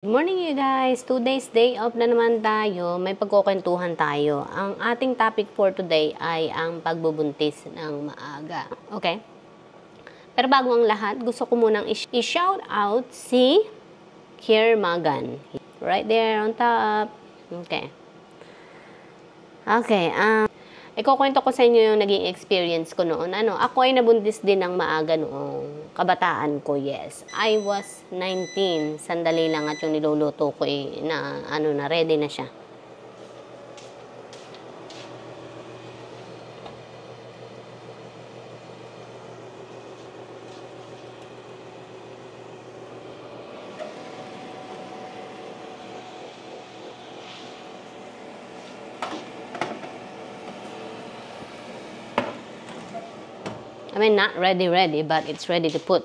Good morning you guys! Today's day off na naman tayo. May pagkukwentuhan tayo. Ang ating topic for today ay ang pagbubuntis ng maaga. Okay? Pero bago ang lahat, gusto ko munang i-shout out si Kier Magan. Right there on top. Okay. Okay. Ikukwento ko sa inyo yung naging experience ko noon. Ako ay nabuntis din ng maaga noong kabataan ko, yes. I was 19. Sandali lang at yung niluluto ko na ready na siya. I mean, not ready, but it's ready to put.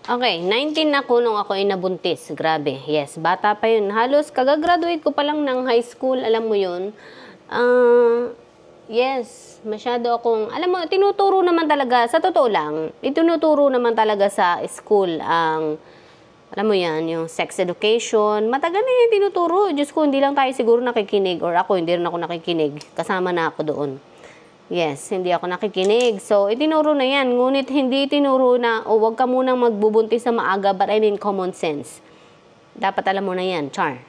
Okay, 19 ako nung ako ay nabuntis. Grabe, yes, bata pa yun. Halos kagagraduate ko pa lang ng high school, alam mo yun. Yes, masyado akong, alam mo, tinuturo naman talaga, sa totoo lang, itinuturo naman talaga sa school ang alam mo yan, yung sex education. Matagal na yung tinuturo. Diyos ko, hindi lang tayo siguro nakikinig. Or ako, hindi rin ako nakikinig. Kasama na ako doon. Yes, hindi ako nakikinig. So, itinuro na yan. Ngunit hindi itinuro na, huwag ka munang magbubuntis sa maaga, but I mean common sense. Dapat alam mo na yan, char.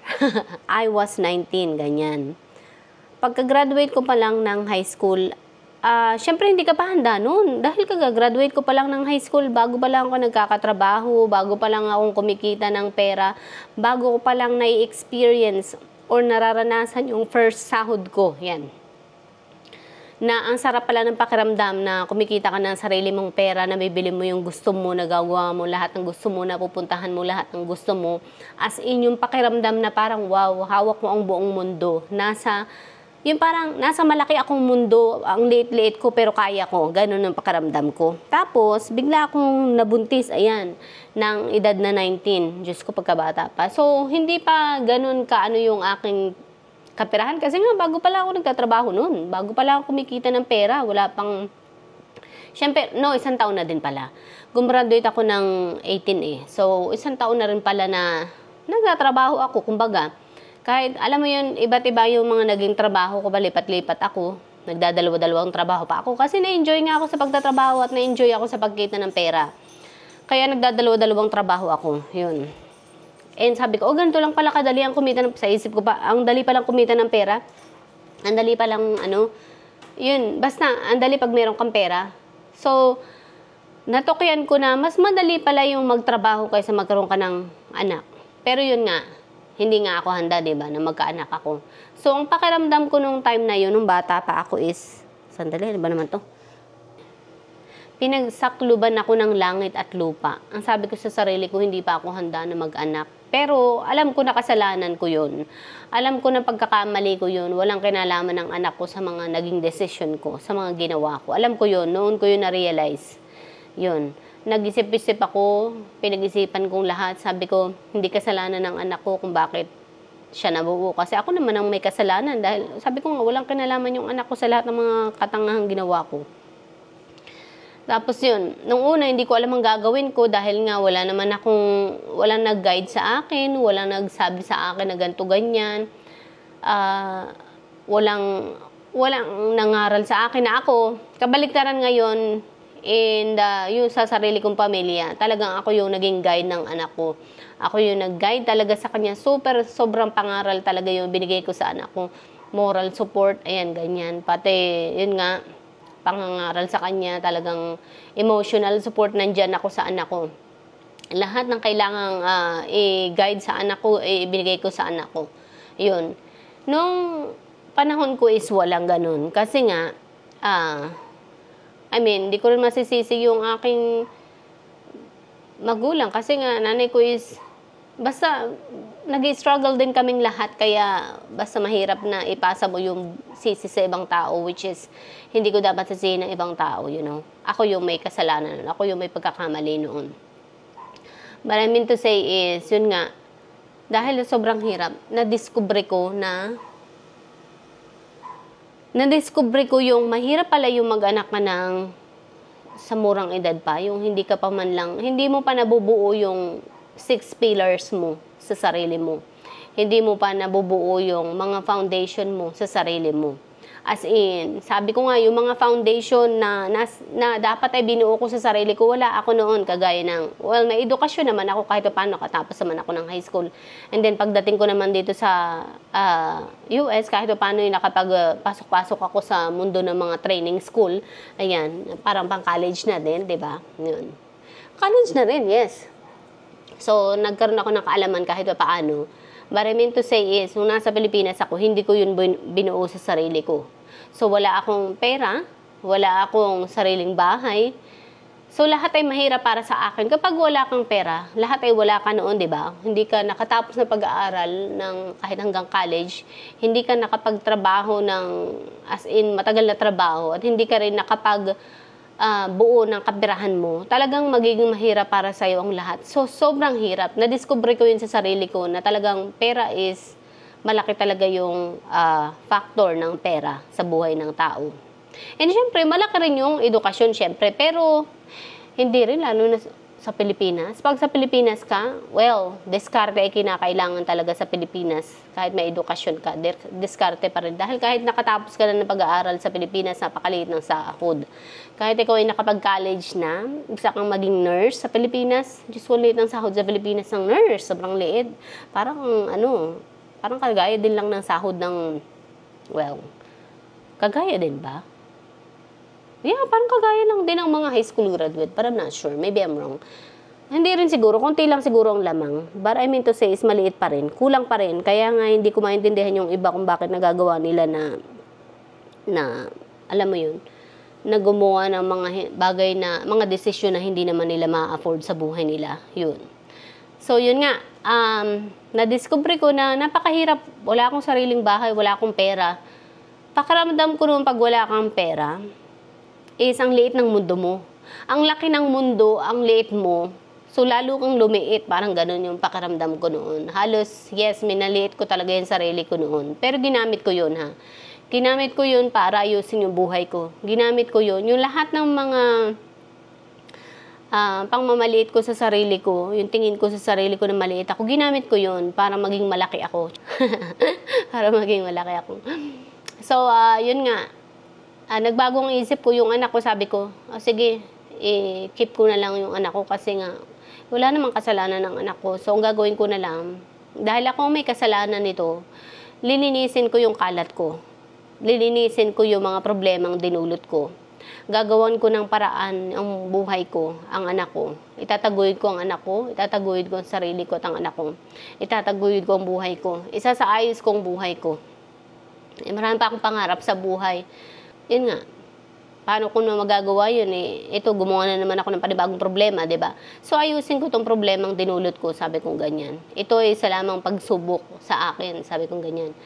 I was 19, ganyan. Pagka-graduate ko pa lang ng high school, syempre hindi ka pa handa noon. Dahil kagagraduate ko pa lang ng high school, bago pa lang ako nagkakatrabaho, bago pa lang akong kumikita ng pera, bago ko pa lang na-experience or nararanasan yung first sahod ko. Yan. Na ang sarap pala ng pakiramdam na kumikita ka ng sarili mong pera, na bibili mo yung gusto mo, nagagawa mo lahat ng gusto mo, napupuntahan mo lahat ng gusto mo. As in yung pakiramdam na parang wow, hawak mo ang buong mundo. Yung parang nasa malaki akong mundo, ang liit-liit ko pero kaya ko. Ganun ang pakiramdam ko. Tapos, bigla akong nabuntis, ayan, ng edad na 19. Diyos ko, pagkabata pa. So, hindi pa ganun kaano yung aking kapirahan. Kasi nga, bago pala ako nagtatrabaho noon. Bago pala ako kumikita ng pera. Wala pang, syempre, isang taon na din pala. Gumraduate ako ng 18 eh. So, isang taon na rin pala na nagtatrabaho ako, kumbaga. Kahit, alam mo yun, iba't iba yung mga naging trabaho ko, lipat-lipat ako. Nagdadalawa-dalawang trabaho pa ako. Kasi na-enjoy nga ako sa pagtatrabaho at na-enjoy ako sa pagkita ng pera. Kaya nagdadalawa-dalawang trabaho ako. Yun. And sabi ko, ganito lang pala kadali ang kumita sa isip ko pa. Ang dali palang kumita ng pera. Ang dali palang, yun, basta, ang dali pag meron kang pera. So, natokyan ko na, mas madali pala yung magtrabaho kaysa magkaroon ka ng anak. Pero yun nga, hindi nga ako handa, diba, na magkaanak ako. So, ang pakiramdam ko nung time na yun, nung bata pa ako is, sandali, ano ba naman to? Pinagsakluban ako ng langit at lupa. Ang sabi ko sa sarili ko, hindi pa ako handa na mag-anak. Pero, alam ko na kasalanan ko yun. Alam ko na pagkakamali ko yun. Walang kinalaman ng anak ko sa mga naging decision ko, sa mga ginawa ko. Alam ko yun. Noon ko yun na-realize. Yun. Nag-isip-isip ako, pinag-isipan kong lahat. Sabi ko, hindi kasalanan ng anak ko kung bakit siya nabuo. Kasi ako naman ang may kasalanan. Dahil sabi ko nga, walang kinalaman yung anak ko sa lahat ng mga katangahang ginawa ko. Tapos yun, nung una, hindi ko alam ang gagawin ko dahil nga walang nag-guide sa akin, walang nagsabi sa akin na ganito, ganyan. Walang nangaral sa akin na ako. Kabaliktaran ngayon, and yung sa sarili kong pamilya, talagang ako yung naging guide ng anak ko. Ako yung nag-guide talaga sa kanya. Sobrang pangaral talaga yung binigay ko sa anak ko. Moral support, ayan, ganyan. Pati, yun nga, pangangaral sa kanya, talagang emotional support, nandyan ako sa anak ko. Lahat ng kailangang i-guide sa anak ko, ibinigay ko sa anak ko. Yun. Nung panahon ko is walang ganun. Kasi nga, hindi ko rin masisisi yung aking magulang. Kasi nga, nanay ko is, basta, nag-struggle din kaming lahat. Kaya, basta mahirap na ipasa mo yung sisi sa ibang tao, which is, hindi ko dapat sisihin ng ibang tao, you know. Ako yung may kasalanan. Ako yung may pagkakamali noon. But I mean to say is, yun nga, dahil sobrang hirap, na-discover ko na nadiskubre ko yung mahirap pala yung mag-anak ka ng sa murang edad pa, yung hindi ka pa man lang, hindi mo pa nabubuo yung 6 pillars mo sa sarili mo. Hindi mo pa nabubuo yung mga foundation mo sa sarili mo. As in, sabi ko nga, yung mga foundation na dapat ay binuo ko sa sarili ko, wala ako noon. Kagaya ng, well, may edukasyon naman ako kahit paano, katapos naman ako ng high school. And then, pagdating ko naman dito sa US, kahit paano yung nakapag-pasok-pasok ako sa mundo ng mga training school, ayan, parang pang-college na din, di ba? Yun. College na rin, yes. So, nagkaroon ako ng kaalaman kahit paano. But I mean to say is, nung nasa Pilipinas ako, hindi ko yun binuo sa sarili ko. So, wala akong pera, wala akong sariling bahay. So, lahat ay mahirap para sa akin. Kapag wala kang pera, lahat ay wala ka noon, di ba? Hindi ka nakatapos na pag-aaral ng kahit hanggang college, hindi ka nakapagtrabaho ng, as in, matagal na trabaho, at hindi ka rin nakapag buo ng kapirahan mo, talagang magiging mahirap para sa'yo ang lahat. So, sobrang hirap. Nadiscover ko yun sa sarili ko na talagang pera is malaki talaga yung factor ng pera sa buhay ng tao. And syempre, malaki rin yung edukasyon syempre, pero hindi rin, lalo na sa Pilipinas. Pag sa Pilipinas ka, well, diskarte ay kinakailangan talaga sa Pilipinas. Kahit may edukasyon ka, diskarte pa rin. Dahil kahit nakatapos ka na ng pag-aaral sa Pilipinas, napakaliit ng sahod. Kahit ikaw ay nakapag-college na, isa kang maging nurse sa Pilipinas, just liit ng sahod sa Pilipinas ng nurse, sobrang liit. Parang, parang kagaya din lang ng sahod ng, well, kagaya din ba? Yeah, parang kagaya lang din ng mga high school graduate, but I'm not sure. Maybe I'm wrong. Hindi rin siguro, konti lang siguro ang lamang. But I mean to say is maliit pa rin. Kulang pa rin. Kaya nga hindi ko maintindihan yung iba kung bakit nagagawa nila na alam mo yun, na gumawa ng mga bagay na, mga desisyon na hindi naman nila ma-afford sa buhay nila. Yun. So, yun nga. Na-discover ko na napakahirap. Wala akong sariling bahay, wala akong pera. Pakiramdam ko noon pag wala kang pera, is ang liit ng mundo mo. Ang laki ng mundo, ang liit mo. So, lalo kang lumiit. Parang ganun yung pakiramdam ko noon. Halos, yes, minaliit ko talaga yung sarili ko noon. Pero ginamit ko yun, ha. Ginamit ko yun para ayusin yung buhay ko. Ginamit ko yun. Yung lahat ng mga pangmamaliit ko sa sarili ko, yung tingin ko sa sarili ko na maliit ako, ginamit ko yun para maging malaki ako. Para maging malaki ako. So, yun nga. Nagbagong isip ko yung anak ko, sabi ko, sige, keep ko na lang yung anak ko kasi nga, wala namang kasalanan ng anak ko. So, ang gagawin ko na lang, dahil ako may kasalanan nito, lilinisin ko yung kalat ko. Lilinisin ko yung mga problemang dinulot ko. Gagawan ko ng paraan ang buhay ko, ang anak ko. Itataguyod ko ang anak ko, itataguyod ko ang sarili ko at ang anak ko. Itataguyod ko ang buhay ko. Isasaayos ko ang buhay ko. Marami pa akong pangarap sa buhay. Yun nga, paano ko na magagawa yun ito, gumawa na naman ako ng panibagong problema, diba? So, ayusin ko itong problemang dinulot ko, sabi kong ganyan. Ito ay isa lamang pagsubok sa akin, sabi kong ganyan.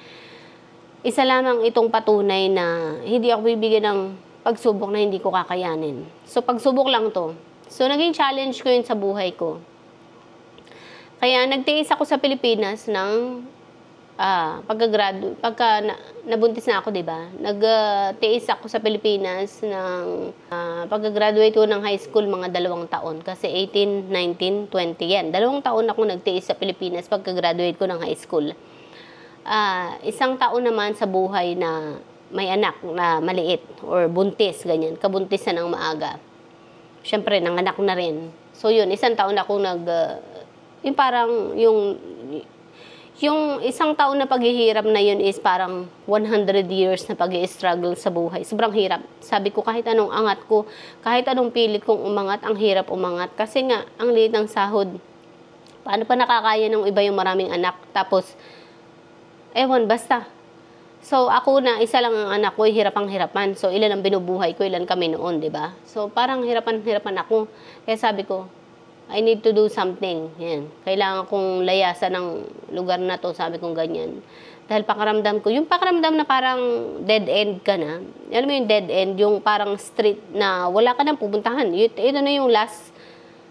Isa lamang itong patunay na hindi ako bibigyan ng pagsubok na hindi ko kakayanin. So, pagsubok lang to. So, naging challenge ko yun sa buhay ko. Kaya, nagtiis ako sa Pilipinas ng pagka nabuntis na ako, diba? Nagtiis ako sa Pilipinas ng pagka-graduate ko ng high school, mga 2 taon. Kasi 18, 19, 20 yan. 2 taon ako nagtiis sa Pilipinas pagka-graduate ko ng high school. 1 taon naman sa buhay na may anak na maliit or buntis, ganyan. Kabuntisan ng maaga. Siyempre, nanganak na rin. So, yun, 1 taon ako yung parang, yung 1 taon na paghihirap na yun is parang 100 years na pag-i-struggle sa buhay. Sobrang hirap. Sabi ko, kahit anong angat ko, kahit anong pilit kong umangat, ang hirap umangat. Kasi nga, ang liit ng sahod. Paano pa nakakaya ng iba yung maraming anak? Tapos, ewan, basta. So, ako na, isa lang ang anak ko, hirapang-hirapan. So, ilan ang binubuhay ko, ilan kami noon, di ba? So, parang hirapan-hirapan ako. Kaya sabi ko, I need to do something. Yan. Kailangan kong layasan ng lugar na to, sabi kong ganyan. Dahil pakiramdam ko, yung pakiramdam na parang dead end ka na. Alam mo yung dead end, yung parang street na wala ka nang pupuntahan. Ito na yung last,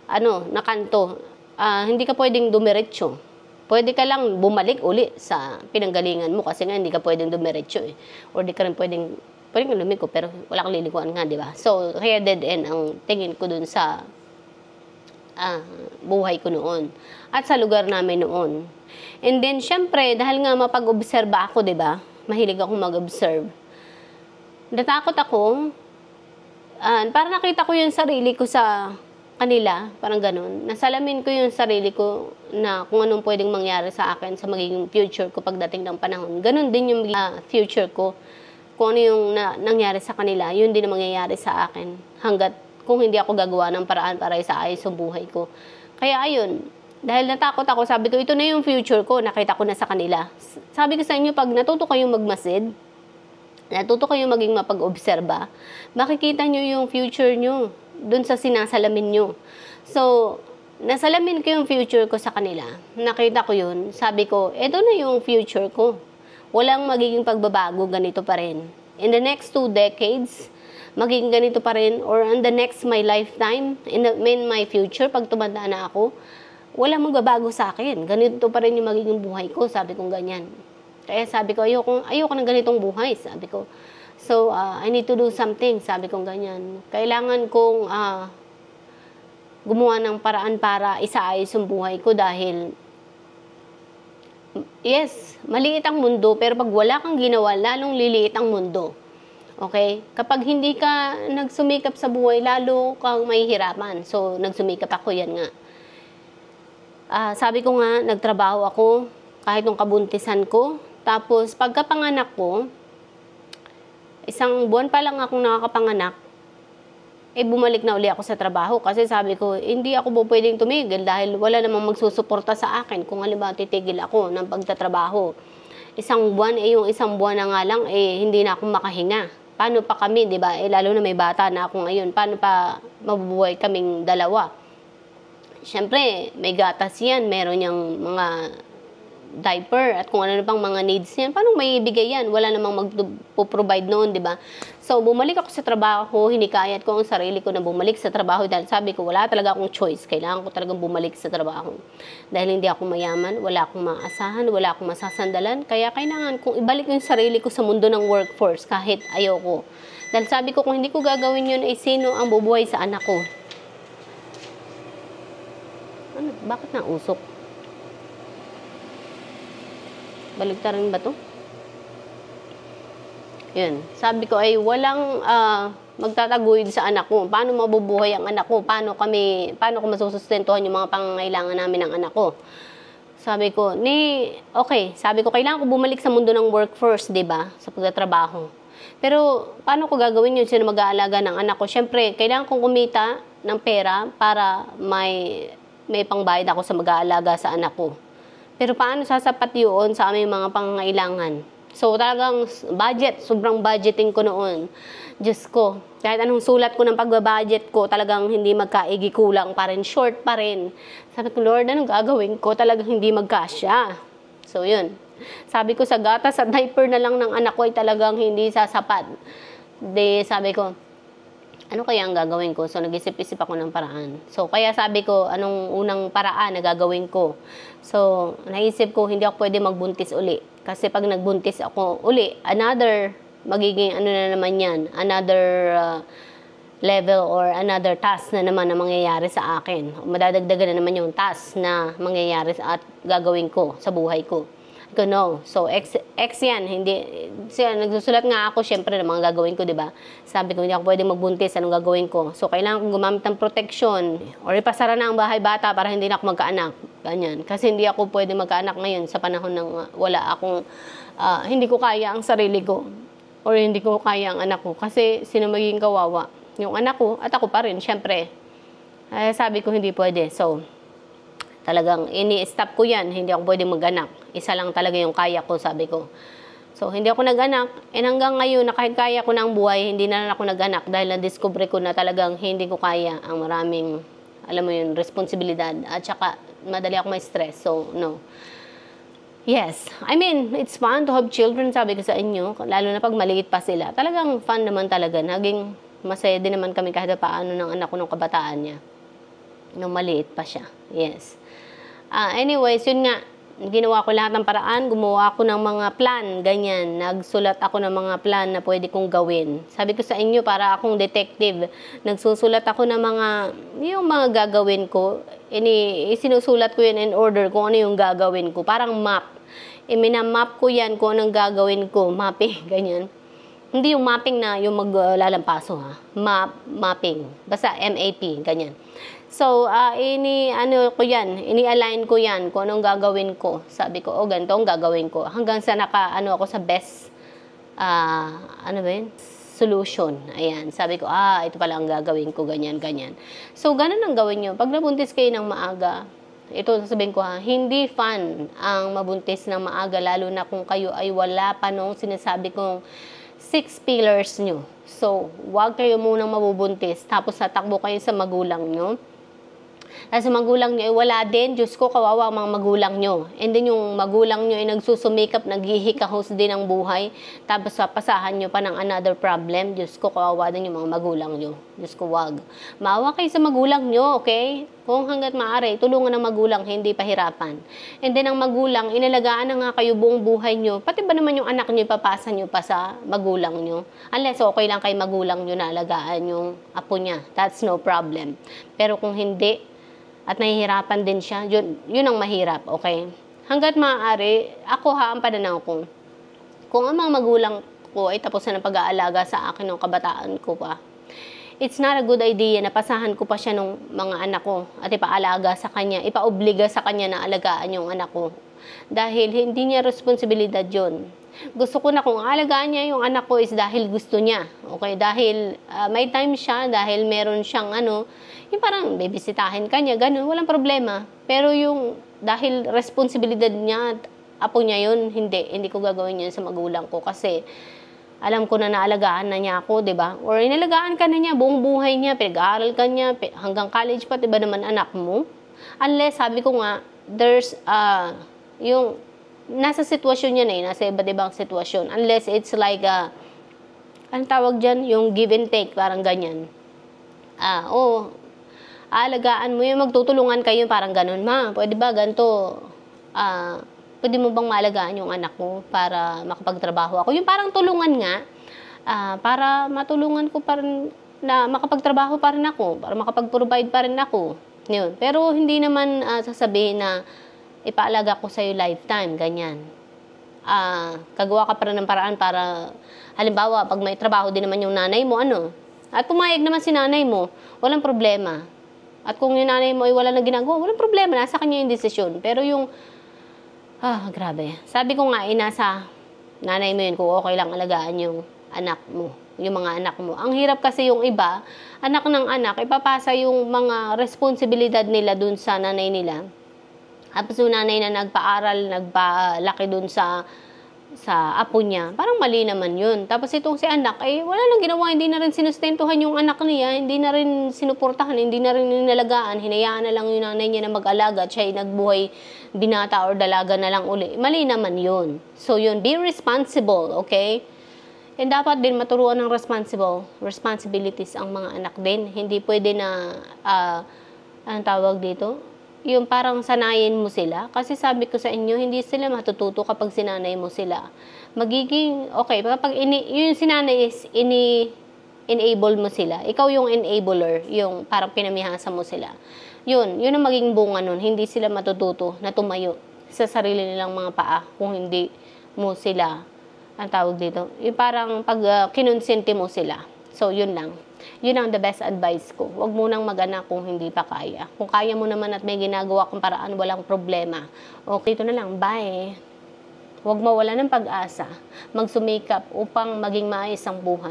na kanto. Hindi ka pwedeng dumiretso. Pwede ka lang bumalik uli sa pinanggalingan mo kasi nga hindi ka pwedeng dumiretso eh. Or di ka rin pwedeng pwede kang lumiko, pero wala kang lilikuan nga, di ba? So, kaya dead end ang tingin ko dun sa buhay ko noon. At sa lugar namin noon. And then, syempre, dahil nga mapag-obserba ako, di ba? Mahilig akong mag-observe. Natakot ako. Parang nakita ko yung sarili ko sa kanila, parang ganun. Nasalamin ko yung sarili ko na kung anong pwedeng mangyari sa akin sa magiging future ko pagdating ng panahon. Ganun din yung future ko. Kung ano yung nangyari sa kanila, yun din ang mangyayari sa akin. Hanggat kung hindi ako gagawa ng paraan para isaayos yung buhay ko. Kaya ayun, dahil natakot ako, sabi ko, ito na yung future ko, nakita ko na sa kanila. Sabi ko sa inyo, pag natuto kayong magmasid, natuto kayong maging mapag-obserba, makikita nyo yung future nyo dun sa sinasalamin nyo. So, nasalamin ko yung future ko sa kanila. Nakita ko yun. Sabi ko, ito na yung future ko. Walang magiging pagbabago, ganito pa rin. In the next 2 decades, magiging ganito pa rin, or in the next my lifetime, in my future, pag tumanda na ako, wala magbabago sa akin. Ganito pa rin yung magiging buhay ko, sabi kong ganyan. Kaya sabi ko, ayoko ng ganitong buhay, sabi ko. So, I need to do something, sabi kong ganyan. Kailangan kong gumawa ng paraan para isaayos yung buhay ko dahil, yes, maliit ang mundo, pero pag wala kang ginawa, lalong liliit ang mundo. Okay? Kapag hindi ka nagsumikap sa buhay, lalo kang mahihirapan. So, nagsumikap ako, yan nga. Sabi ko nga, nagtrabaho ako kahit nung kabuntisan ko. Tapos, pagkapanganak ko, 1 buwan pa lang akong nakakapanganak, bumalik na uli ako sa trabaho. Kasi sabi ko, hindi ako po pwedeng tumigil dahil wala namang magsusuporta sa akin kung halimbawa titigil ako ng pagtatrabaho. 1 buwan, yung 1 buwan na nga lang, hindi na ako makahinga. Paano pa kami, di ba? Lalo na may bata na ako ngayon. Paano pa mabubuhay kaming dalawa? Siyempre, may gatas yan. Meron niyang mga diaper at kung ano pang mga needs niyan. Paano may ibigay yan? Wala namang magpo-provide noon, di ba? So, bumalik ako sa trabaho. Hinikayat ko ang sarili ko na bumalik sa trabaho dahil sabi ko, wala talaga akong choice. Kailangan ko talagang bumalik sa trabaho. Dahil hindi ako mayaman, wala akong maasahan, wala akong masasandalan. Kaya kailangan kong ibalik yung sarili ko sa mundo ng workforce kahit ayoko. Dahil sabi ko, kung hindi ko gagawin yun, sino ang bubuhay sa anak ko? Ano? Bakit nausok? Baligtarin ba to? Yun. Sabi ko ay walang magtataguyod sa anak ko. Paano mabubuhay ang anak ko? Paano ko masusustentuhan yung mga pangangailangan namin ng anak ko? Sabi ko, okay. Sabi ko, kailangan ko bumalik sa mundo ng work first, di ba? Sa pagtatrabaho. Pero, paano ko gagawin yun? Sino mag-aalaga ng anak ko? Siyempre, kailangan kong kumita ng pera para may pangbayad ako sa mag-aalaga sa anak ko. Pero paano sasapat yun sa aming mga pangangailangan? So, talagang sobrang budgeting ko noon. Diyos ko, kahit anong sulat ko ng pagbabudget ko, talagang hindi magkaigi, kulang pa rin, short pa rin. Sabi ko, Lord, anong gagawin ko? Talagang hindi magkasya. So, yun. Sabi ko, sa gatas at diaper na lang ng anak ko ay talagang hindi sasapat. Sabi ko, ano kaya ang gagawin ko? So, nag-isip-isip ako ng paraan. So, kaya sabi ko, anong unang paraan na gagawin ko? So, naisip ko, hindi ako pwede magbuntis uli. Kasi pag nagbuntis ako uli, magiging ano na naman yan, another level or another task na naman na mangyayari sa akin. Madadagdagan na naman yung task na mangyayari at gagawin ko sa buhay ko. No. So, X yan. Nagsusulat nga ako, syempre, ng mga gagawin ko, di ba? Sabi ko, hindi ako pwede magbuntis. Anong gagawin ko? So, kailangan kong gumamit ng protection. Or ipasara na ang bahay bata para hindi na ako magkaanak. Ganyan. Kasi hindi ako pwede magkaanak ngayon sa panahon ng wala akong, hindi ko kaya ang sarili ko. Or hindi ko kaya ang anak ko. Kasi sino magiging kawawa? Yung anak ko at ako pa rin, syempre. Sabi ko, hindi pwede. So, talagang ini-stop ko yan. Hindi ako pwede mag-anak. Isa lang talaga yung kaya ko, sabi ko. So, hindi ako nag-anak. And hanggang ngayon, na kahit kaya ko na ang buhay, hindi na ako nag-anak dahil na-discover ko na talagang hindi ko kaya ang maraming, alam mo yun, responsibilidad. At saka, madali ako may stress. So, no. Yes. I mean, it's fun to have children, sabi ko sa inyo. Lalo na pag maliit pa sila. Talagang fun naman talaga. Naging masaya din naman kami kahit paano ng anak ko nung kabataan niya. Nung maliit pa siya. Yes. Anyways, yun nga. ginawa ko lahat ng paraan, gumawa ako ng mga plan, ganyan. Nagsulat ako ng mga plan na pwede kong gawin. Sabi ko sa inyo, para akong detective. Nagsusulat ako ng yung mga gagawin ko. Isinusulat ko yun in order kung ano yung gagawin ko. Parang map. Minamap ko yan kung anong gagawin ko. Mapping, ganyan. Hindi yung mapping na yung maglalampaso, ha. Mapping. Basta MAP, ganyan. So, ini-align ko yan kung anong gagawin ko. Sabi ko, ganito ang gagawin ko. Hanggang sa ako sa best, solution. Ayan, sabi ko, ito pala ang gagawin ko, ganyan, ganyan. So, ganun ang gawin nyo. Pag nabuntis kayo ng maaga, ito sasabihin ko hindi fun ang mabuntis ng maaga, lalo na kung kayo ay wala pa nung sinasabi kong 6 pillars nyo. So, huwag kayo munang mabubuntis, tapos tatakbo kayo sa magulang nyo. Tapos sa magulang nyo, wala din. Diyos ko, kawawa ang mga magulang nyo. And then yung magulang nyo ay nagsusumikap, naghihikahos din ang buhay. Tapos pasahan nyo pa ng another problem. Diyos ko, kawawa din yung mga magulang nyo. Diyos ko, wag. Maawa kayo sa magulang nyo, okay? Kung hanggat maaari, tulungan ng magulang, hindi pahirapan. And then ang magulang, inalagaan na nga kayo buong buhay nyo. Pati ba naman yung anak nyo, ipapasa nyo pa sa magulang nyo? Unless okay lang kay magulang nyo na alagaan yung apo niya. That's no problem. Pero kung hindi, at nahihirapan din siya, yun ang mahirap, okay? Hanggat maaari, ang pananaw ko, kung ang mga magulang ko ay tapos na ng pag-aalaga sa akin ng kabataan ko pa, it's not a good idea na pasahan ko pa siya ng mga anak ko at ipaalaga sa kanya, ipaobliga sa kanya na alagaan yung anak ko. Dahil hindi niya responsibilidad yun. Gusto ko na kung alagaan niya yung anak ko is dahil gusto niya. Okay? Dahil may time siya, dahil meron siyang yung parang bibisitahin ka niya, ganun, walang problema. Pero yung dahil responsibilidad niya at apo niya yun, hindi ko gagawin yun sa magulang ko kasi alam ko na naalagaan na niya ako, di ba? Or inalagaan ka na niya, buong buhay niya, pinag-aaral ka niya, hanggang college pa, di ba naman anak mo? Unless, sabi ko nga, there's, yung, nasa sitwasyon niya nasa iba't ibang sitwasyon. Unless it's like, anong tawag dyan? Yung give and take, parang ganyan. Aalagaan mo yung magtutulungan kayo, parang ganun, pwede ba ganito, pwede mo bang maalagaan yung anak mo para makapagtrabaho ako? Yung parang tulungan nga, para matulungan ko pa rin, na makapagtrabaho pa rin ako, para makapag-provide pa rin ako. Yun. Pero hindi naman sasabihin na ipaalaga ko sa'yo lifetime, ganyan. Kagawa ka pa rin ng paraan para, halimbawa, pag may trabaho din naman yung nanay mo, at pumayag naman si nanay mo, walang problema. At kung yung nanay mo ay wala na ginagawa, walang problema, nasa kanya yung desisyon. Pero yung, grabe. Sabi ko nga, nasa nanay mo yun kung okay lang alagaan yung anak mo, yung mga anak mo. Ang hirap kasi yung iba, anak ng anak, ipapasa yung mga responsibilidad nila dun sa nanay nila. Tapos yung nanay na nagpaaral, nagpalaki dun sa apo niya, parang mali naman yun. Tapos itong si anak, wala lang ginawa, hindi na rin sinustentuhan yung anak niya, hindi na rin sinuportahan, hindi na rin ninalagaan, hinayaan na lang yung nanay niya na mag-alaga at siya ay nagbuhay binata or dalaga na lang uli. Mali naman yun. So yun, be responsible, okay? And dapat din maturuan ng responsibilities ang mga anak din. Hindi pwede na, anong tawag dito? Yung parang sanayin mo sila. Kasi sabi ko sa inyo, hindi sila matututo kapag sinanay mo sila. Magiging, okay, kapag yung sinanay is enable mo sila. Ikaw yung enabler, yung parang pinamihasa mo sila. Yun ang maging bunga nun. Hindi sila matututo na tumayo sa sarili nilang mga paa kung hindi mo sila, ang tawag dito, yung parang pag kinonsente mo sila. So, yun lang. Yun ang the best advice ko. Huwag mo nang mag-anak kung hindi pa kaya. Kung kaya mo naman at may ginagawa kang paraan, walang problema. Okay, ito na lang. Bye. Huwag mawala ng pag-asa. Magsumikap upang maging maayos ang buhay.